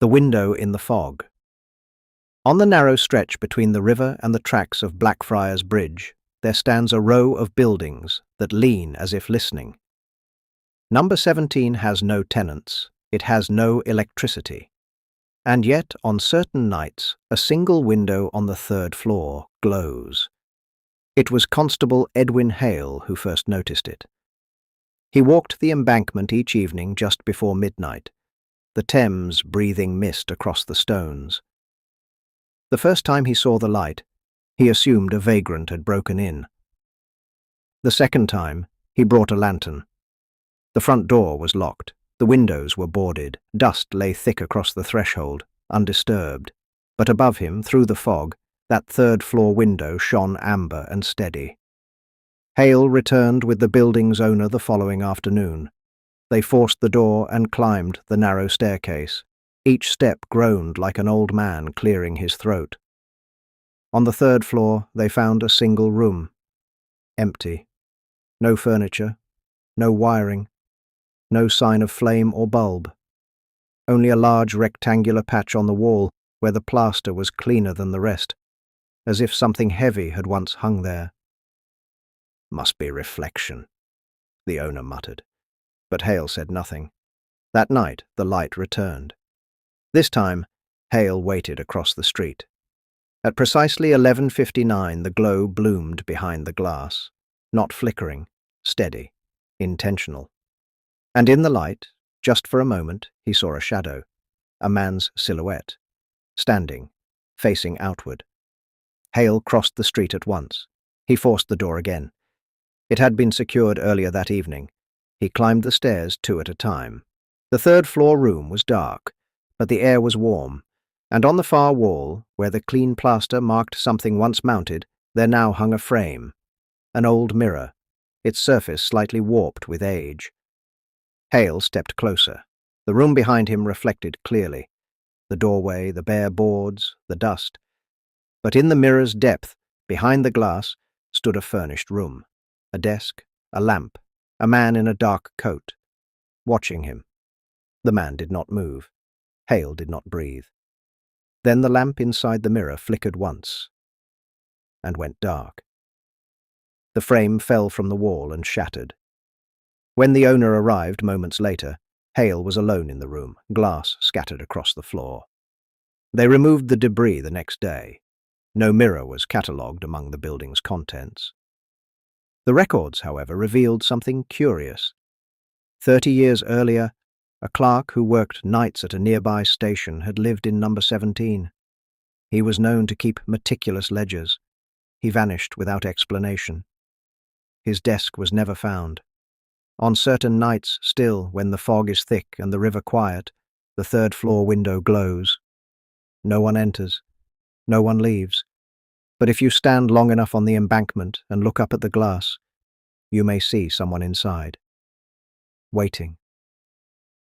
The window in the fog. On the narrow stretch between the river and the tracks of Blackfriars Bridge, there stands a row of buildings that lean as if listening. Number 17 has no tenants, it has no electricity. And yet, on certain nights, a single window on the third floor glows. It was Constable Edwin Hale who first noticed it. He walked the embankment each evening just before midnight, the Thames breathing mist across the stones. The first time he saw the light, he assumed a vagrant had broken in. The second time, he brought a lantern. The front door was locked, the windows were boarded, dust lay thick across the threshold, undisturbed. But above him, through the fog, that third-floor window shone amber and steady. Hale returned with the building's owner the following afternoon. They forced the door and climbed the narrow staircase. Each step groaned like an old man clearing his throat. On the third floor, they found a single room. Empty. No furniture, no wiring, no sign of flame or bulb. Only a large rectangular patch on the wall where the plaster was cleaner than the rest, as if something heavy had once hung there. "Must be reflection," the owner muttered. But Hale said nothing. That night, the light returned. This time, Hale waited across the street. At precisely 11:59, the glow bloomed behind the glass, not flickering, steady, intentional. And in the light, just for a moment, he saw a shadow, a man's silhouette, standing, facing outward. Hale crossed the street at once. He forced the door again. It had been secured earlier that evening. He climbed the stairs 2 at a time. The third-floor room was dark, but the air was warm, and on the far wall, where the clean plaster marked something once mounted, there now hung a frame, an old mirror, its surface slightly warped with age. Hale stepped closer. The room behind him reflected clearly. The doorway, the bare boards, the dust. But in the mirror's depth, behind the glass, stood a furnished room. A desk, a lamp, a man in a dark coat, watching him. The man did not move. Hale did not breathe. Then the lamp inside the mirror flickered once and went dark. The frame fell from the wall and shattered. When the owner arrived moments later, Hale was alone in the room, glass scattered across the floor. They removed the debris the next day. No mirror was catalogued among the building's contents. The records, however, revealed something curious. 30 years earlier, a clerk who worked nights at a nearby station had lived in number 17. He was known to keep meticulous ledgers. He vanished without explanation. His desk was never found. On certain nights, still, when the fog is thick and the river quiet, the third-floor window glows. No one enters. No one leaves. But if you stand long enough on the embankment and look up at the glass, you may see someone inside, waiting.